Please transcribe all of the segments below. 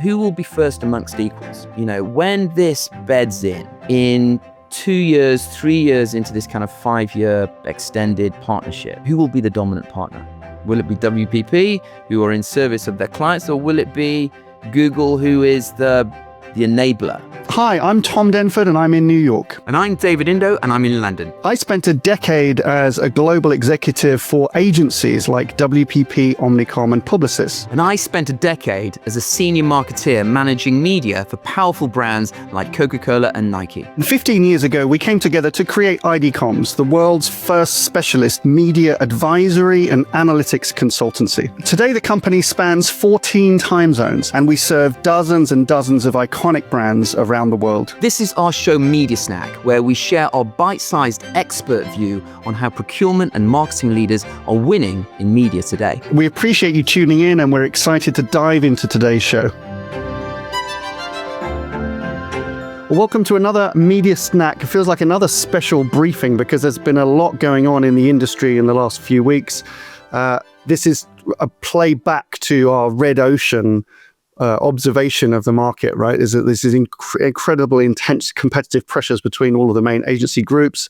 who will be first amongst equals? When this beds in 2 years, 3 years into this kind of 5-year extended partnership, who will be the dominant partner? Will it be WPP, who are in service of their clients, or will it be Google, who is the enabler? Hi, I'm Tom Denford and I'm in New York. And I'm David Indo and I'm in London. I spent a decade as a global executive for agencies like WPP, Omnicom and Publicis. And I spent a decade as a senior marketeer managing media for powerful brands like Coca-Cola and Nike. 15 years ago, we came together to create IDComms, the world's first specialist media advisory and analytics consultancy. Today, the company spans 14 time zones and we serve dozens and dozens of iconic brands around the world. This is our show Media Snack, where we share our bite-sized expert view on how procurement and marketing leaders are winning in media today. We appreciate you tuning in and we're excited to dive into today's show. Welcome to another Media Snack. It feels like another special briefing because there's been a lot going on in the industry in the last few weeks. This is a playback to our Red Ocean observation of the market, right? This is incredibly intense competitive pressures between all of the main agency groups.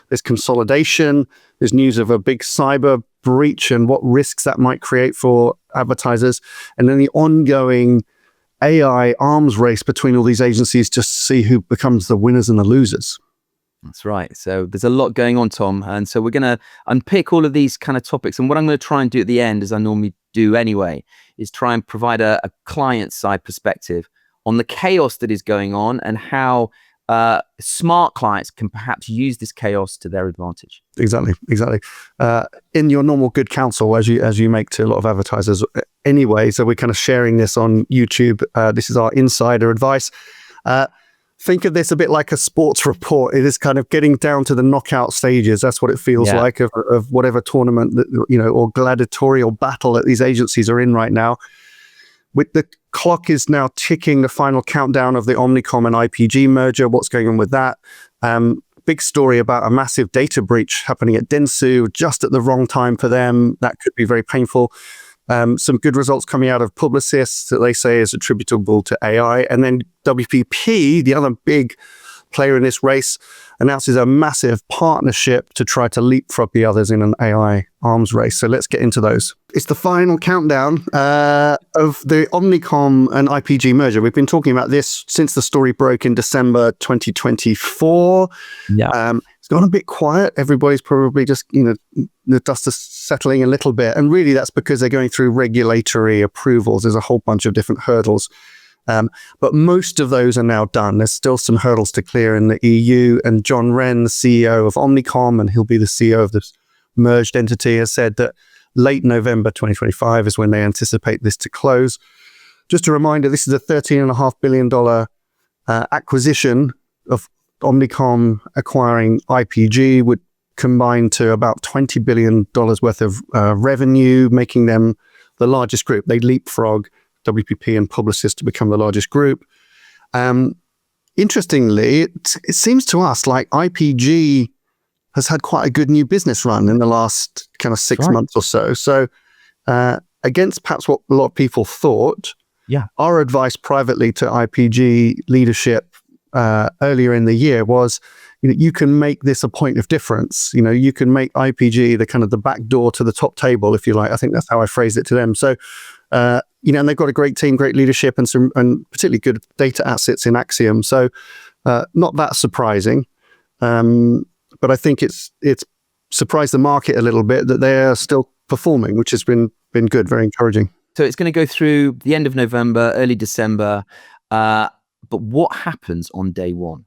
There's consolidation. There's news of a big cyber breach and what risks that might create for advertisers. And then the ongoing AI arms race between all these agencies just to see who becomes the winners and the losers. That's right. So there's a lot going on, Tom. And so we're going to unpick all of these kind of topics. And what I'm going to try and do at the end, as I normally do anyway, is try and provide a client-side perspective on the chaos that is going on and how smart clients can perhaps use this chaos to their advantage. Exactly. In your normal good counsel, as you make to a lot of advertisers anyway, so we're kind of sharing this on YouTube. This is our insider advice. Think of this a bit like a sports report. It is kind of getting down to the knockout stages. That's what it feels like of whatever tournament that, or gladiatorial battle that these agencies are in right now. With the clock is now ticking, the final countdown of the Omnicom and IPG merger. What's going on with that? Big story about a massive data breach happening at Dentsu just at the wrong time for them. That could be very painful. Some good results coming out of Publicis that they say is attributable to AI. And then WPP, the other big player in this race, announces a massive partnership to try to leapfrog the others in an AI arms race. So let's get into those. It's the final countdown of the Omnicom and IPG merger. We've been talking about this since the story broke in December 2024. Yeah. It's gone a bit quiet. Everybody's probably just, the dust is settling a little bit. And really that's because they're going through regulatory approvals. There's a whole bunch of different hurdles. But most of those are now done. There's still some hurdles to clear in the EU. And John Wren, the CEO of Omnicom, and he'll be the CEO of this merged entity, has said that late November 2025 is when they anticipate this to close. Just a reminder, this is a $13.5 billion acquisition of Omnicom acquiring IPG, would combine to about $20 billion worth of revenue, making them the largest group. They leapfrog WPP and Publicis to become the largest group. Interestingly, it seems to us like IPG has had quite a good new business run in the last kind of 6 months or so. So against perhaps what a lot of people thought, our advice privately to IPG leadership earlier in the year was, you can make this a point of difference. You can make IPG the kind of the back door to the top table, if you like. I think that's how I phrased it to them. So, and they've got a great team, great leadership, and particularly good data assets in Axiom. So, not that surprising. But I think it's surprised the market a little bit that they're still performing, which has been good, very encouraging. So it's going to go through the end of November, early December. But what happens on day one?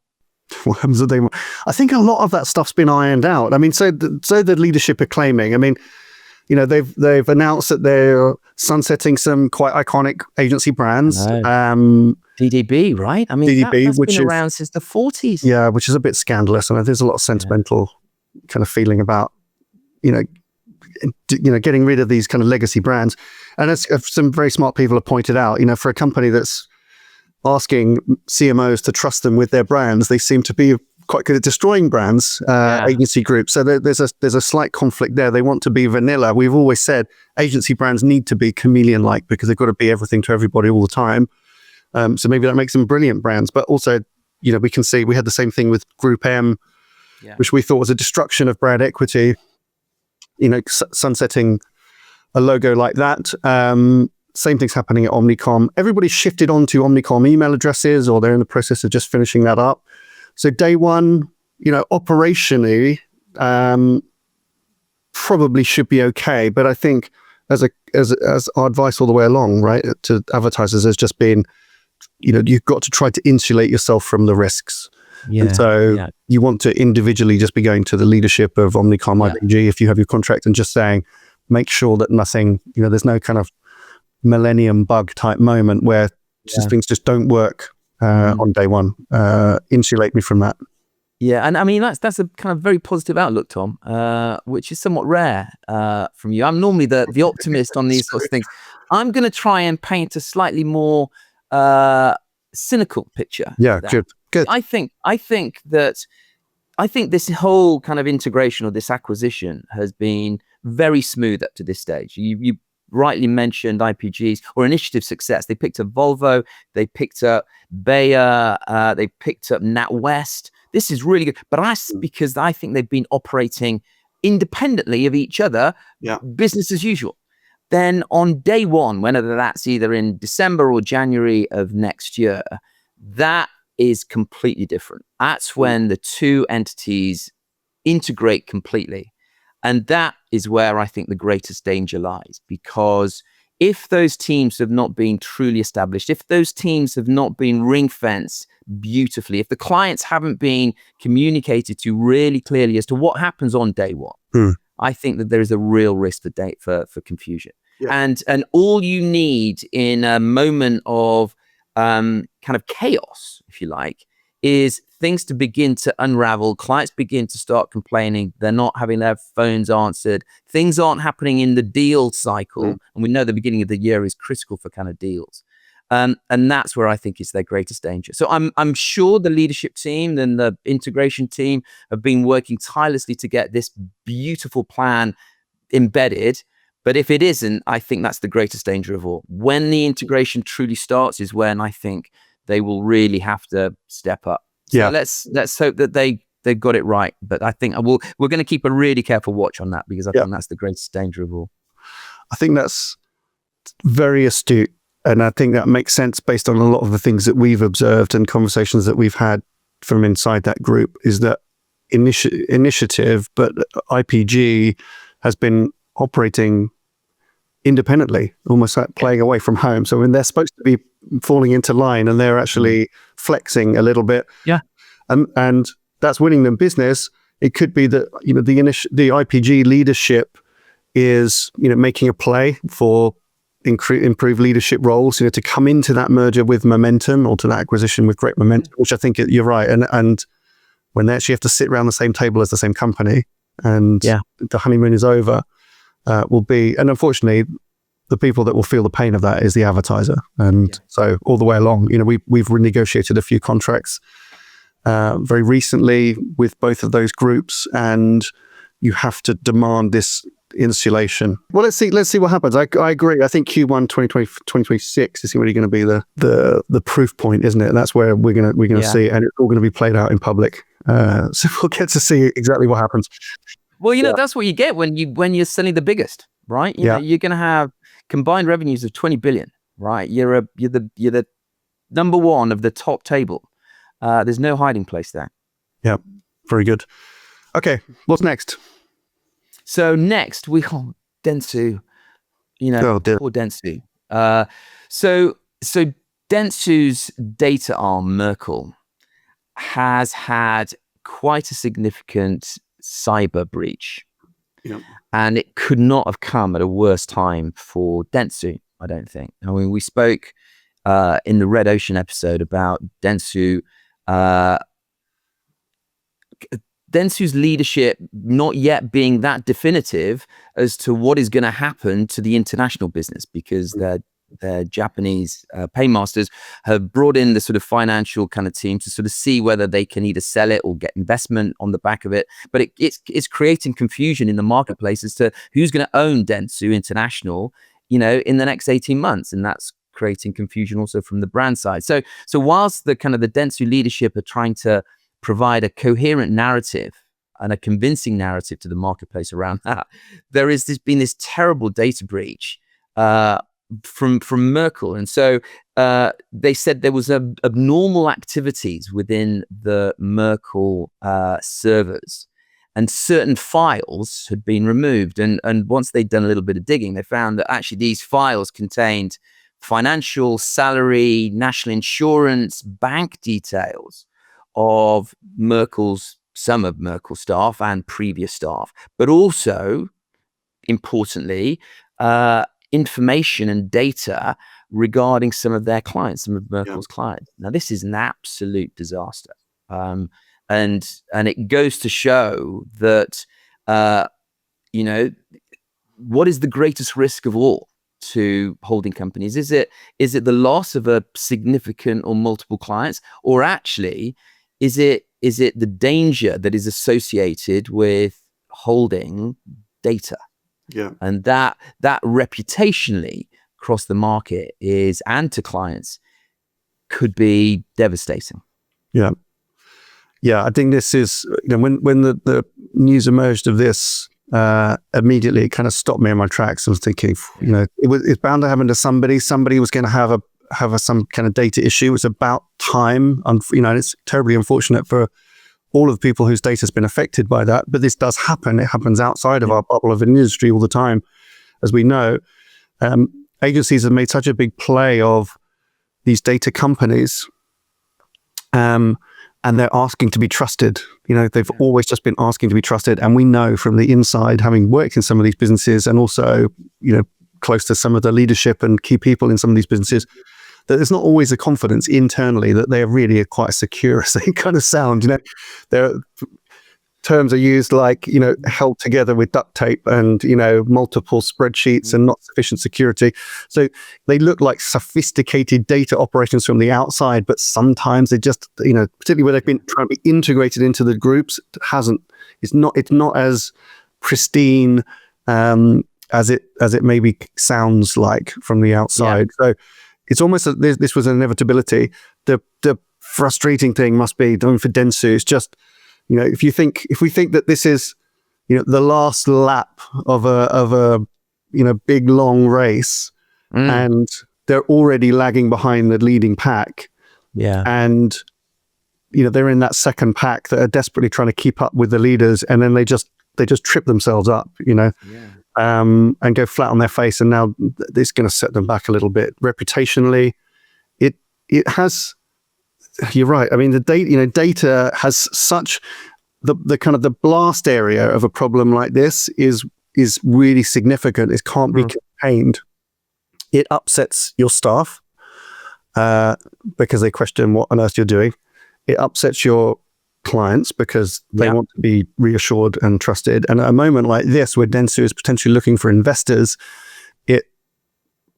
What happens on day one? I think a lot of that stuff's been ironed out. I mean, so the leadership are claiming. I mean, they've announced that they're sunsetting some quite iconic agency brands. DDB, right? I mean, DDB, that's which been is around since the 40s. Yeah, which is a bit scandalous. And there's a lot of sentimental kind of feeling about, getting rid of these kind of legacy brands. And as some very smart people have pointed out, for a company that's asking CMOs to trust them with their brands, they seem to be quite good at destroying brands, agency groups. So there's a slight conflict there. They want to be vanilla. We've always said agency brands need to be chameleon-like because they've got to be everything to everybody all the time. So maybe that makes them brilliant brands. But also, we can see we had the same thing with Group M, which we thought was a destruction of brand equity, sunsetting a logo like that. Same thing's happening at Omnicom. Everybody's shifted onto Omnicom email addresses, or they're in the process of just finishing that up. So day one, operationally, probably should be okay. But I think as our advice all the way along, right, to advertisers has just been, you've got to try to insulate yourself from the risks. And so you want to individually just be going to the leadership of Omnicom IPG if you have your contract and just saying, make sure that nothing, there's no kind of millennium bug type moment where things just don't work on day one. Insulate me from that. Yeah, and I mean that's a kind of very positive outlook, Tom, which is somewhat rare from you. I'm normally the optimist on these sorts of things. I'm going to try and paint a slightly more cynical picture. Yeah, good. I think this whole kind of integration or this acquisition has been very smooth up to this stage. You rightly mentioned IPG's or initiative success. They picked up Volvo, they picked up Bayer, they picked up NatWest. This is really good, but that's because I think they've been operating independently of each other, business as usual. Then on day one, whenever that's either in December or January of next year, that is completely different. That's when the two entities integrate completely. And that is where I think the greatest danger lies, because if those teams have not been truly established, if those teams have not been ring-fenced beautifully, if the clients haven't been communicated to really clearly as to what happens on day one, I think that there is a real risk for confusion. Yeah. And all you need in a moment of kind of chaos, if you like, is things to begin to unravel, clients begin to start complaining, they're not having their phones answered, things aren't happening in the deal cycle, and we know the beginning of the year is critical for kind of deals. And that's where I think is their greatest danger. So I'm sure the leadership team and the integration team have been working tirelessly to get this beautiful plan embedded. But if it isn't, I think that's the greatest danger of all. When the integration truly starts is when I think they will really have to step up. So let's hope that they got it right. But I think we're going to keep a really careful watch on that, because I think that's the greatest danger of all. I think that's very astute. And I think that makes sense based on a lot of the things that we've observed and conversations that we've had from inside that group, is that initiative, but IPG has been operating independently, almost like playing away from home. So when they're supposed to be falling into line and they're actually flexing a little bit, and that's winning them business, it could be that the IPG leadership is making a play for improved leadership roles, to come into that merger with momentum, or to that acquisition with great momentum, which I think you're right. And when they actually have to sit around the same table as the same company, and the honeymoon is over, will be, and unfortunately, the people that will feel the pain of that is the advertiser. And so all the way along, we've renegotiated a few contracts very recently with both of those groups, and you have to demand this insulation. Well, let's see what happens. I agree. I think Q1 2026 is really going to be the proof point, isn't it? And that's where we're going to see it, and it's all going to be played out in public. So we'll get to see exactly what happens. Well, that's what you get when you're selling the biggest, right? You're going to have combined revenues of 20 billion, right? You're the number one of the top table. There's no hiding place there. Yeah, very good. Okay, what's next? So next we have Dentsu. Poor Dentsu. So Dentsu's data arm, Merkle, has had quite a significant cyber breach. And it could not have come at a worse time for Dentsu, I don't think. I mean, we spoke in the Red Ocean episode about Dentsu's leadership not yet being that definitive as to what is going to happen to the international business, because their Japanese paymasters have brought in the sort of financial kind of team to sort of see whether they can either sell it or get investment on the back of it. But it's creating confusion in the marketplace as to who's going to own Dentsu International, in the next 18 months. And that's creating confusion also from the brand side. So whilst the kind of the Dentsu leadership are trying to provide a coherent narrative and a convincing narrative to the marketplace around that, there's been this terrible data breach from Merkle. And so they said there was abnormal activities within the Merkle servers, and certain files had been removed. And once they'd done a little bit of digging, they found that actually these files contained financial, salary, national insurance, bank details of some of Merkel's staff and previous staff, but also, importantly, information and data regarding some of their clients, some of Merkel's clients. Now, this is an absolute disaster. And it goes to show that, what is the greatest risk of all to holding companies? Is it the loss of a significant or multiple clients, or actually is it the danger that is associated with holding data? Yeah. And that reputationally across the market and to clients could be devastating. Yeah. Yeah, I think this is, when the news emerged of this, immediately it kind of stopped me in my tracks. I was thinking, it's bound to happen to somebody. Somebody was going to have some kind of data issue. It's about time. It's terribly unfortunate for all of the people whose data has been affected by that. But this does happen. It happens outside of our bubble of an industry all the time, as we know. Agencies have made such a big play of these data companies, and they're asking to be trusted. They've always just been asking to be trusted. And we know from the inside, having worked in some of these businesses and also, close to some of the leadership and key people in some of these businesses, that there's not always a confidence internally that they're really quite secure as they kind of sound. Their terms are used like, held together with duct tape and, multiple spreadsheets and not sufficient security. So they look like sophisticated data operations from the outside, but sometimes they just, particularly where they've been trying to be integrated into the groups, it's not as pristine as it maybe sounds like from the outside. So it's almost this was an inevitability. The frustrating thing must be, for Dentsu, it's just, if we think that this is, the last lap of a big long race, and they're already lagging behind the leading pack, and they're in that second pack that are desperately trying to keep up with the leaders, and then they just trip themselves up, and go flat on their face, and now this is going to set them back a little bit reputationally. It has. You're right. I mean, the data has such the kind of the blast area of a problem like this is really significant. It can't be contained. It upsets your staff because they question what on earth you're doing. It upsets your clients because they want to be reassured and trusted. And at a moment like this, where Dentsu is potentially looking for investors, it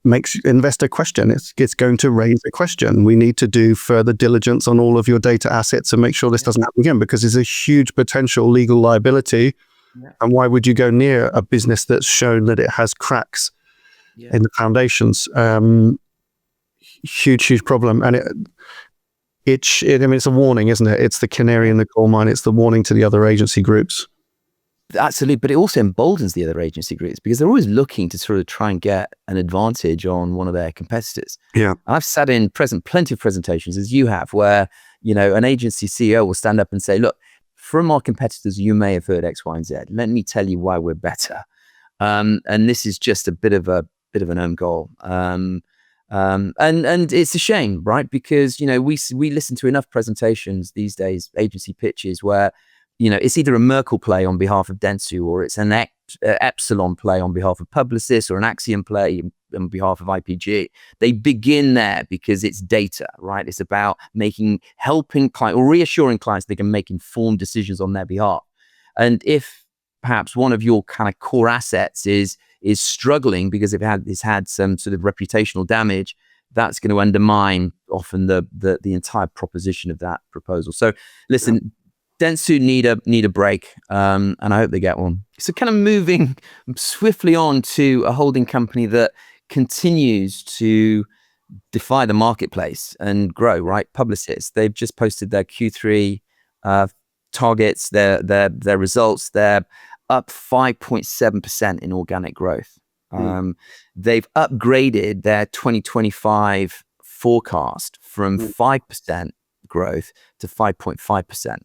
makes investor question. It's going to raise a question. We need to do further diligence on all of your data assets and make sure this doesn't happen again, because there's a huge potential legal liability. And why would you go near a business that's shown that it has cracks in the foundations? Huge problem. And it's a warning, isn't it? It's the canary in the coal mine. It's the warning to the other agency groups. Absolutely, but it also emboldens the other agency groups because they're always looking to sort of try and get an advantage on one of their competitors. Yeah, I've sat in plenty of presentations, as you have, where an agency CEO will stand up and say, "Look, from our competitors, you may have heard X, Y, and Z. Let me tell you why we're better." And this is just a bit of an own goal. And it's a shame, right? Because we listen to enough presentations these days, agency pitches, where it's either a Merkle play on behalf of Dentsu, or it's an Epsilon play on behalf of Publicis, or an Axiom play on behalf of IPG. They begin there because it's data, right? It's about helping clients or reassuring clients they can make informed decisions on their behalf. And if perhaps one of your kind of core assets is struggling because it's had some sort of reputational damage, that's going to undermine often the entire proposition of that proposal. So listen, Dentsu need a break, and I hope they get one. So kind of moving swiftly on to a holding company that continues to defy the marketplace and grow, right? Publicis, they've just posted their Q3 targets, their results. They're up 5.7% in organic growth. They've upgraded their 2025 forecast from 5% growth to 5.5%.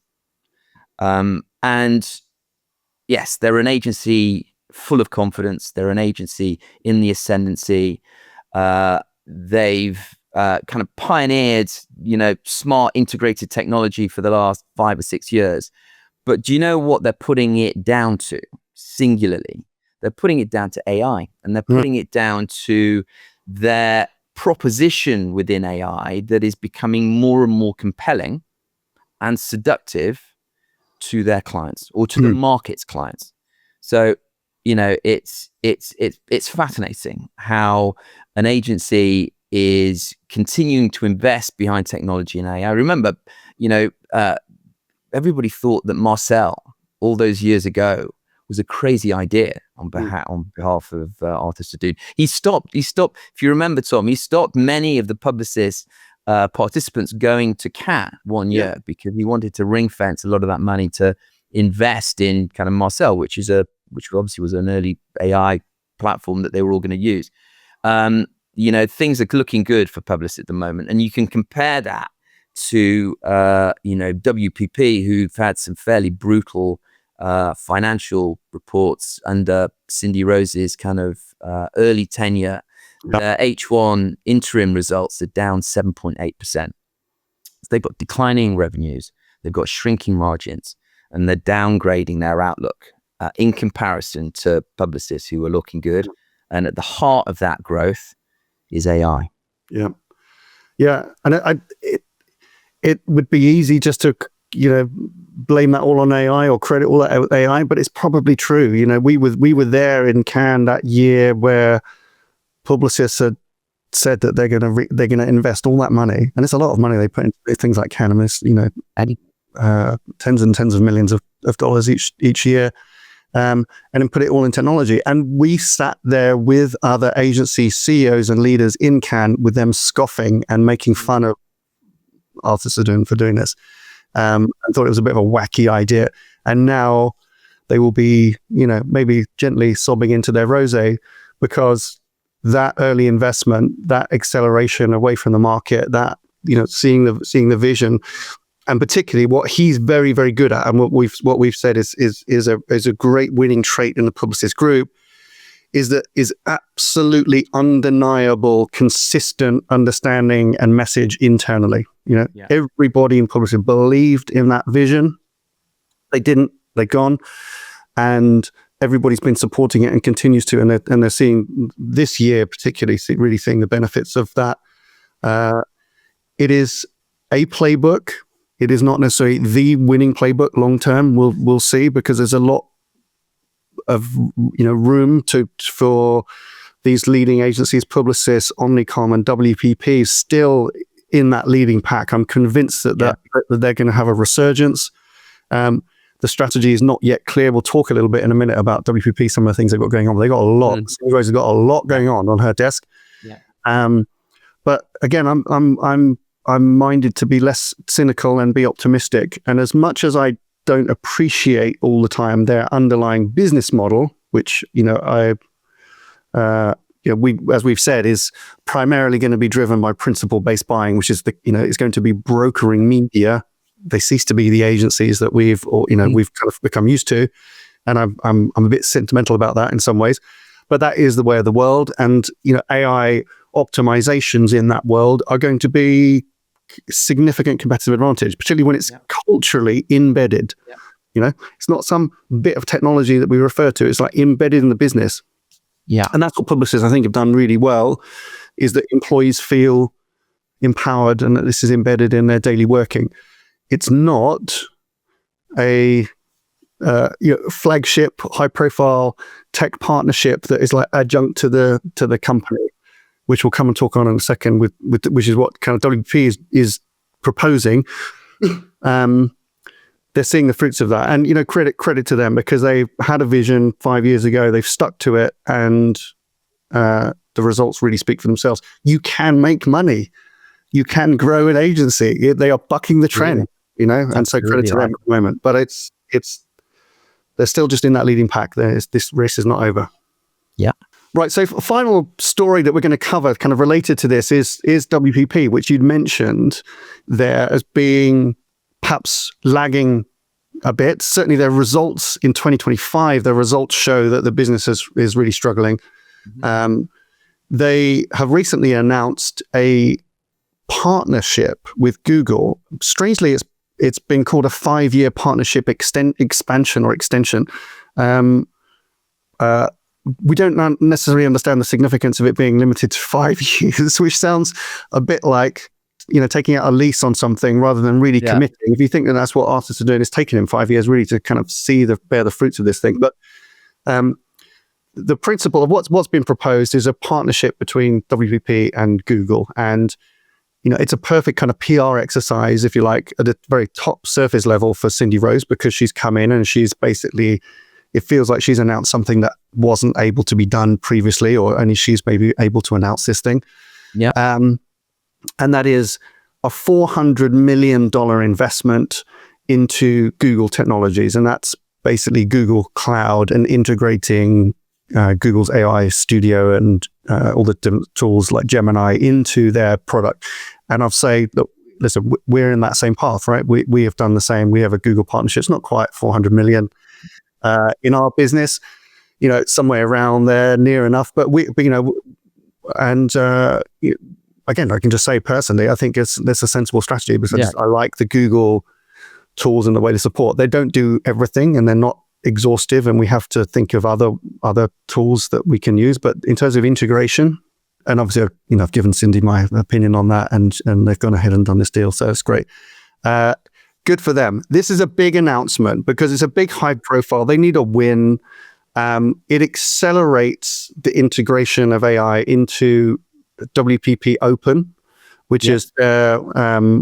And yes, they're an agency full of confidence. They're an agency in the ascendancy. They've kind of pioneered, smart integrated technology for the last 5 or 6 years. But do you know what they're putting it down to singularly? They're putting it down to AI, and they're putting it down to their proposition within AI that is becoming more and more compelling and seductive to their clients or to the market's clients. So, it's fascinating how an agency is continuing to invest behind technology and AI. I remember, everybody thought that Marcel all those years ago was a crazy idea on behalf of Arthur Sadoun. He stopped, if you remember, Tom, he stopped many of the Publicis participants going to Cannes one year because he wanted to ring fence a lot of that money to invest in kind of Marcel, which obviously was an early AI platform that they were all going to use. Things are looking good for Publicis at the moment, and you can compare that to WPP, who've had some fairly brutal financial reports under Cindy Rose's kind of early tenure. Their H1 interim results are down 7.8%. They've got declining revenues, they've got shrinking margins, and they're downgrading their outlook in comparison to Publicis, who are looking good. And at the heart of that growth is AI. Yeah, and it would be easy just to blame that all on AI or credit all that AI, but it's probably true. We were there in Cannes that year where Publicis had said that they're going to invest all that money, and it's a lot of money they put into things like Cannes. Tens and tens of millions of dollars each year, and then put it all in technology. And we sat there with other agency CEOs and leaders in Cannes, with them scoffing and making fun of Arthur Sadoun for doing this. I thought it was a bit of a wacky idea, and now they will be, maybe gently sobbing into their rosé because that early investment, that acceleration away from the market, that seeing the vision, and particularly what he's very, very good at, and what we've said is a great winning trait in the Publicis group, is absolutely undeniable, consistent understanding and message internally. Everybody in Publicis believed in that vision. They didn't, they're gone. And everybody's been supporting it and continues to, and they're seeing this year particularly, really seeing the benefits of that. It is a playbook. It is not necessarily the winning playbook long term. We'll see, because there's a lot of room for these leading agencies, Publicis, Omnicom, and WPP, still in that leading pack. I'm convinced that they're going to have a resurgence. The strategy is not yet clear. We'll talk a little bit in a minute about WPP, some of the things they've got going on. They got a lot. Cindy Rose has got a lot going on her desk. But again, I'm minded to be less cynical and be optimistic. And as much as I don't appreciate all the time their underlying business model, which as we've said, is primarily going to be driven by principle-based buying, which is it's going to be brokering media. They cease to be the agencies that we've kind of become used to, and I'm a bit sentimental about that in some ways. But that is the way of the world, and AI optimizations in that world are going to be significant competitive advantage, particularly when it's culturally embedded. It's not some bit of technology that we refer to. It's like embedded in the business. And that's what Publicis, I think, have done really well, is that employees feel empowered and that this is embedded in their daily working. It's not a flagship, high-profile tech partnership that is like adjunct to the company, which we'll come and talk on in a second, with which is what kind of WP is proposing. They're seeing the fruits of that, and credit to them, because they had a vision 5 years ago. They've stuck to it, and the results really speak for themselves. You can make money. You can grow an agency. They are bucking the trend, and so credit to them at the moment. But it's they're still just in that leading pack. This race is not over. Yeah. Right. So final story that we're going to cover kind of related to this is WPP, which you'd mentioned there as being perhaps lagging a bit. Certainly their results in 2025, their results show that the business is really struggling. Mm-hmm. They have recently announced a partnership with Google. Strangely, it's been called a 5-year partnership expansion or extension. We don't necessarily understand the significance of it being limited to 5 years, which sounds a bit like, taking out a lease on something rather than really committing. If you think that that's what artists are doing, it's taking them 5 years really to kind of bear the fruits of this thing. But the principle of what's been proposed is a partnership between WPP and Google. And, it's a perfect kind of PR exercise, if you like, at a very top surface level for Cindy Rose, because she's come in and she's basically, it feels like she's announced something that wasn't able to be done previously, or only she's maybe able to announce this thing. Yeah. And that is a $400 million investment into Google technologies. And that's basically Google Cloud and integrating Google's AI Studio and all the different tools like Gemini into their product. And I'll say, look, listen, we're in that same path, right? We have done the same. We have a Google partnership. It's not quite 400 million in our business, it's somewhere around there, near enough. But again, I can just say personally, I think that's a sensible strategy, because I like the Google tools and the way they support. They don't do everything, and they're not exhaustive, and we have to think of other tools that we can use. But in terms of integration, and obviously, I've given Cindy my opinion on that, and they've gone ahead and done this deal, so it's great. Good for them. This is a big announcement because it's a big high profile. They need a win. It accelerates the integration of AI into WPP Open, which is their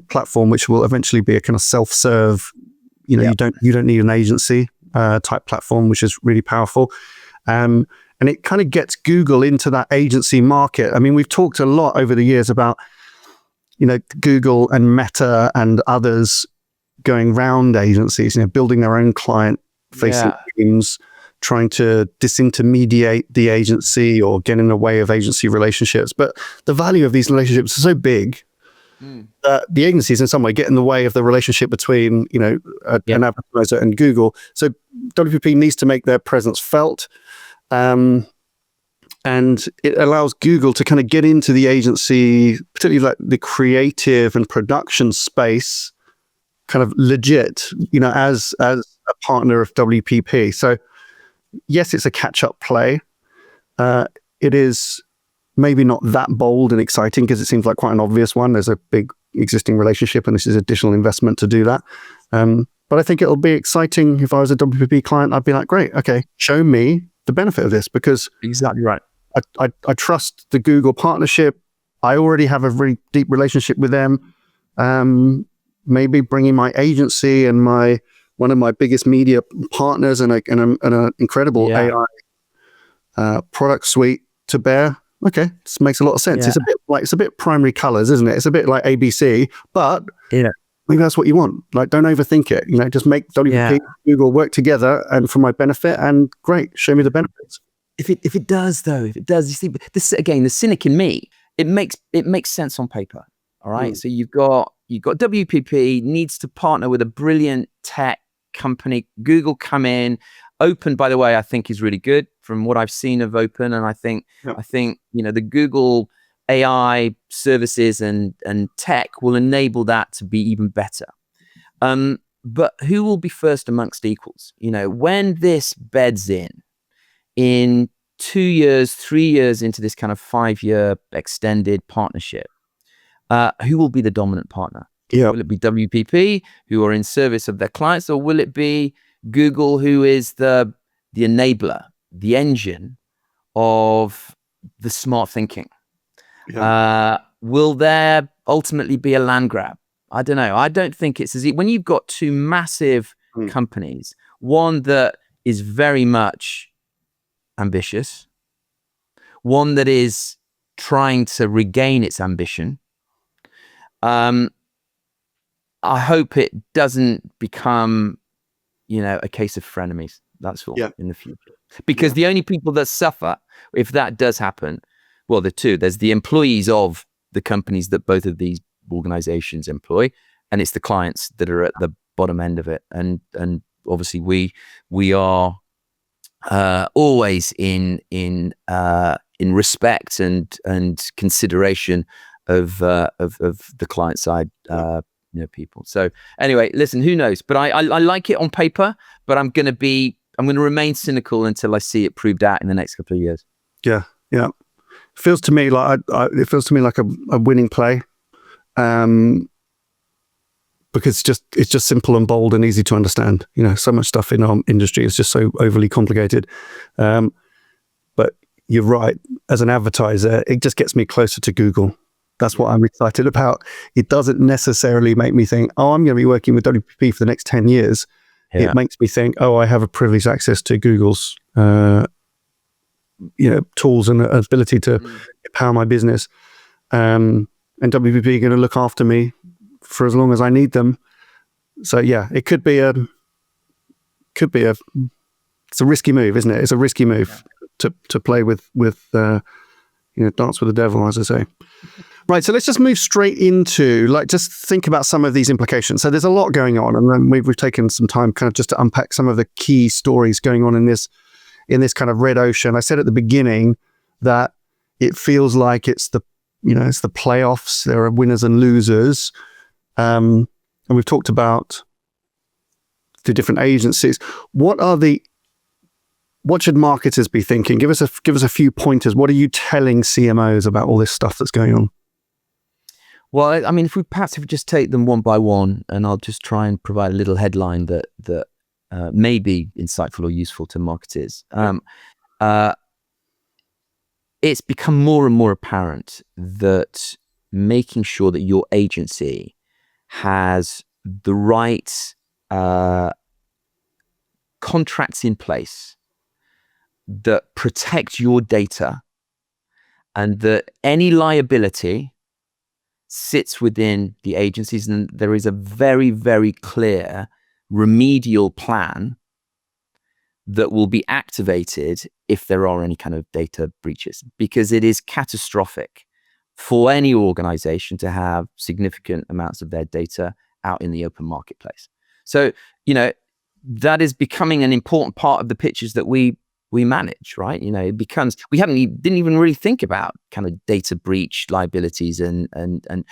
platform, which will eventually be a kind of self-serve. You don't need an agency type platform, which is really powerful. And it kind of gets Google into that agency market. I mean, we've talked a lot over the years about, Google and Meta and others going round agencies, building their own client-facing teams, trying to disintermediate the agency or get in the way of agency relationships. But the value of these relationships is so big that the agencies in some way get in the way of the relationship between, an advertiser and Google. So WPP needs to make their presence felt. And it allows Google to kind of get into the agency, particularly like the creative and production space, kind of legit, as a partner of WPP. So yes, it's a catch-up play. It is maybe not that bold and exciting because it seems like quite an obvious one. There's a big existing relationship and this is additional investment to do that. But I think it'll be exciting. If I was a WPP client, I'd be like, great, okay, show me the benefit of this, because exactly right. I trust the Google partnership. I already have a very deep relationship with them. Maybe bringing my agency and one of my biggest media partners and an incredible AI product suite to bear. Okay, this makes a lot of sense. Yeah. It's a bit primary colors, isn't it? It's a bit like ABC, but maybe that's what you want. Like, don't overthink it. Just make WPP, Google work together and for my benefit. And great, show me the benefits. If it does, you see, this again, the cynic in me, it makes sense on paper. All right. So you've got WPP needs to partner with a brilliant tech company. Google come in. Open, by the way, I think is really good from what I've seen of Open, and I think the Google AI services and tech will enable that to be even better. But who will be first amongst equals? When this beds in 2 years, 3 years into this kind of 5-year extended partnership, who will be the dominant partner? Will it be WPP, who are in service of their clients, or will it be Google, who is the enabler, the engine of the smart thinking? Will there ultimately be a land grab? I don't know. I don't think it's as easy. When you've got two massive companies, one that is very much ambitious, one that is trying to regain its ambition. I hope it doesn't become, a case of frenemies. That's all in the future. Because the only people that suffer if that does happen, well, there are two. There's the employees of the companies that both of these organizations employ, and it's the clients that are at the bottom end of it. And obviously we are always in respect and consideration of the client side people. So anyway, listen, who knows? But I like it on paper, but I'm going to remain cynical until I see it proved out in the next couple of years. Yeah. Feels to me like it feels to me like a winning play, because it's just simple and bold and easy to understand. So much stuff in our industry is just so overly complicated. But you're right. As an advertiser, it just gets me closer to Google. That's what I'm excited about. It doesn't necessarily make me think, oh, I'm going to be working with WPP for the next 10 years. Yeah. It makes me think, oh, I have a privileged access to Google's tools and ability to empower my business. And WPP are going to look after me for as long as I need them. So yeah, it could be it's a risky move, isn't it? It's a risky move to play with dance with the devil, as I say. Right, so let's just move straight into, just think about some of these implications. So there's a lot going on, and then we've taken some time kind of just to unpack some of the key stories going on in this kind of red ocean. I said at the beginning that it feels like it's the playoffs. There are winners and losers, and we've talked about the different agencies. What should marketers be thinking? Give us a few pointers. What are you telling CMOs about all this stuff that's going on? Well, I mean, if we just take them one by one, and I'll just try and provide a little headline that may be insightful or useful to marketers. It's become more and more apparent that making sure that your agency has the right contracts in place that protect your data, and that any liability sits within the agencies, and there is a very, very clear remedial plan that will be activated if there are any kind of data breaches, because it is catastrophic for any organization to have significant amounts of their data out in the open marketplace. So, that is becoming an important part of the pitches that we manage, right? It becomes, didn't even really think about kind of data breach liabilities and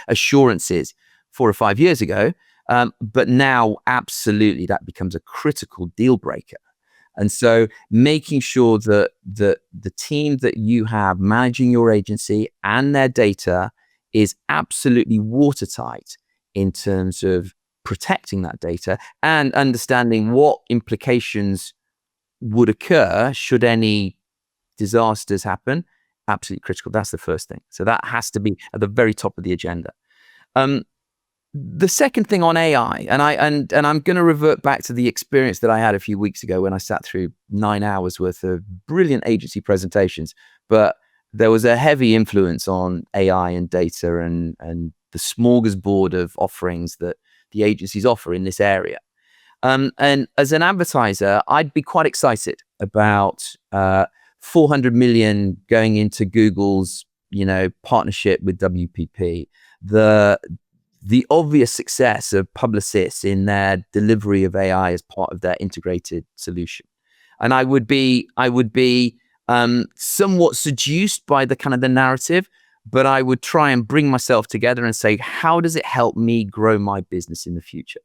assurances 4 or 5 years ago. But now absolutely that becomes a critical deal breaker. And so making sure that the team that you have managing your agency and their data is absolutely watertight in terms of protecting that data and understanding what implications would occur should any disasters happen, absolutely critical. That's the first thing. So that has to be at the very top of the agenda. The second thing on AI, and I'm going to revert back to the experience that I had a few weeks ago when I sat through 9 hours worth of brilliant agency presentations, but there was a heavy influence on AI and data and the smorgasbord of offerings that the agencies offer in this area. And as an advertiser, I'd be quite excited about 400 million going into Google's, partnership with WPP. The obvious success of Publicis in their delivery of AI as part of their integrated solution, and I would be somewhat seduced by the kind of the narrative, but I would try and bring myself together and say, how does it help me grow my business in the future?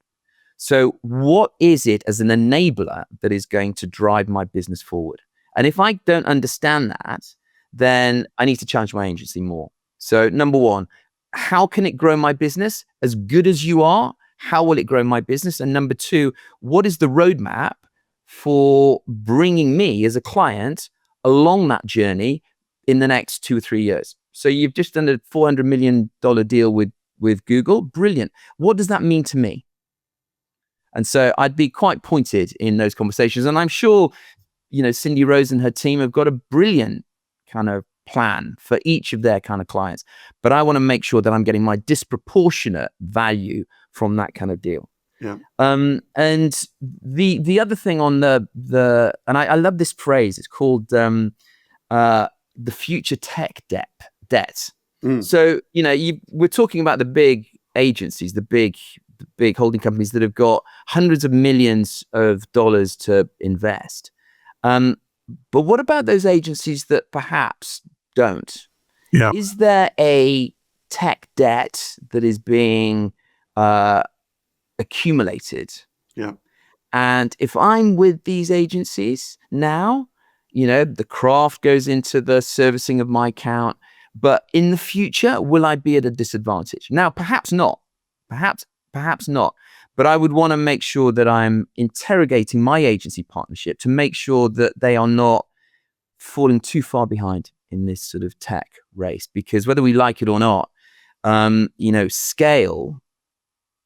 So what is it as an enabler that is going to drive my business forward? And if I don't understand that, then I need to challenge my agency more. So number one, how can it grow my business? As good as you are, how will it grow my business? And number two, what is the roadmap for bringing me as a client along that journey in the next 2 or 3 years? So you've just done a $400 million deal with Google. Brilliant. What does that mean to me? And so I'd be quite pointed in those conversations. And I'm sure, Cindy Rose and her team have got a brilliant kind of plan for each of their kind of clients. But I want to make sure that I'm getting my disproportionate value from that kind of deal. Yeah. And the other thing on and I love this phrase. It's called the future tech debt. So we're talking about the big agencies, the big holding companies that have got hundreds of millions of dollars to invest. But what about those agencies that perhaps don't? Yeah. Is there a tech debt that is being accumulated? Yeah. And if I'm with these agencies now, the craft goes into the servicing of my account, but in the future, will I be at a disadvantage? Now, perhaps not. Perhaps not. But I would want to make sure that I'm interrogating my agency partnership to make sure that they are not falling too far behind in this sort of tech race. Because whether we like it or not, scale,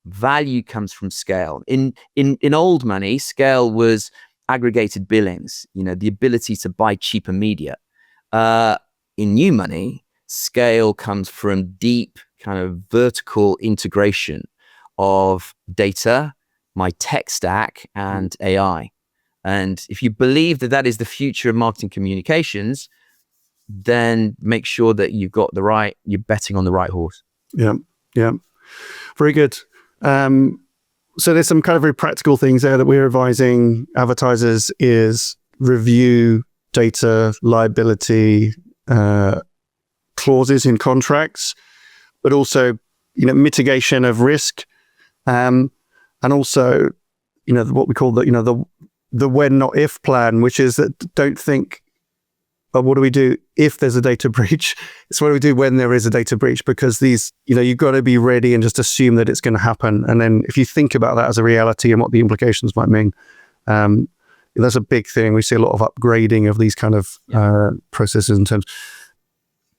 value comes from scale. In old money, scale was aggregated billings, the ability to buy cheaper media. In new money, scale comes from deep kind of vertical integration of data, my tech stack, and AI. And if you believe that that is the future of marketing communications, then make sure that you're betting on the right horse. Yeah. Very good. So there's some kind of very practical things there that we're advising advertisers is review data liability clauses in contracts, but also, mitigation of risk. And also, what we call the when not if plan, which is that don't think, what do we do if there's a data breach? It's what do we do when there is a data breach, because these, you've got to be ready and just assume that it's going to happen. And then if you think about that as a reality and what the implications might mean, that's a big thing. We see a lot of upgrading of these kind of processes in terms.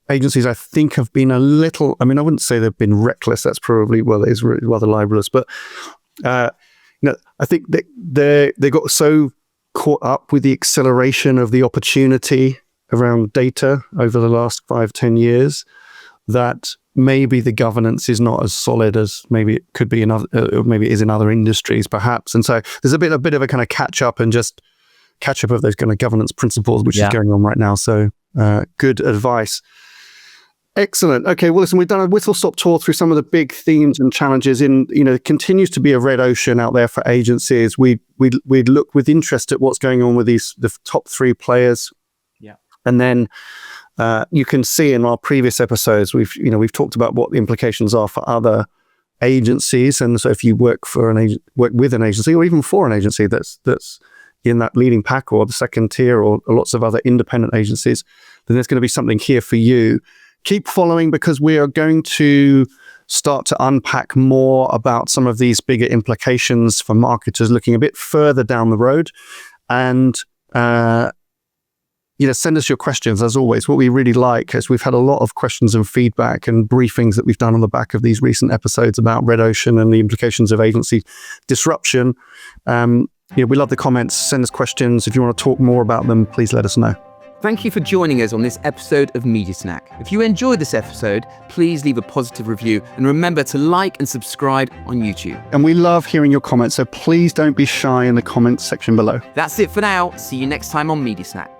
Agencies, I think, have been a little, I wouldn't say they've been reckless. That's probably, it's rather libelous. But, I think that they got so caught up with the acceleration of the opportunity around data over the last 5-10 years that maybe the governance is not as solid as maybe it could be in other, maybe it is in other industries, perhaps. And so there's a bit of a kind of catch up of those kind of governance principles, which is going on right now. So good advice. Excellent. Okay, well, listen, we've done a whistle-stop tour through some of the big themes and challenges. Continues to be a red ocean out there for agencies. We'd look with interest at what's going on with the top 3 players. Yeah, and then you can see in our previous episodes we've talked about what the implications are for other agencies. And so if you work with an agency, or even for an agency that's in that leading pack or the second tier, or lots of other independent agencies, then there's going to be something here for you. Keep following, because we are going to start to unpack more about some of these bigger implications for marketers looking a bit further down the road. And, send us your questions. As always, what we really like is we've had a lot of questions and feedback and briefings that we've done on the back of these recent episodes about red ocean and the implications of agency disruption. We love the comments. Send us questions. If you want to talk more about them, please let us know. Thank you for joining us on this episode of Media Snack. If you enjoyed this episode, please leave a positive review and remember to like and subscribe on YouTube. And we love hearing your comments, so please don't be shy in the comments section below. That's it for now. See you next time on Media Snack.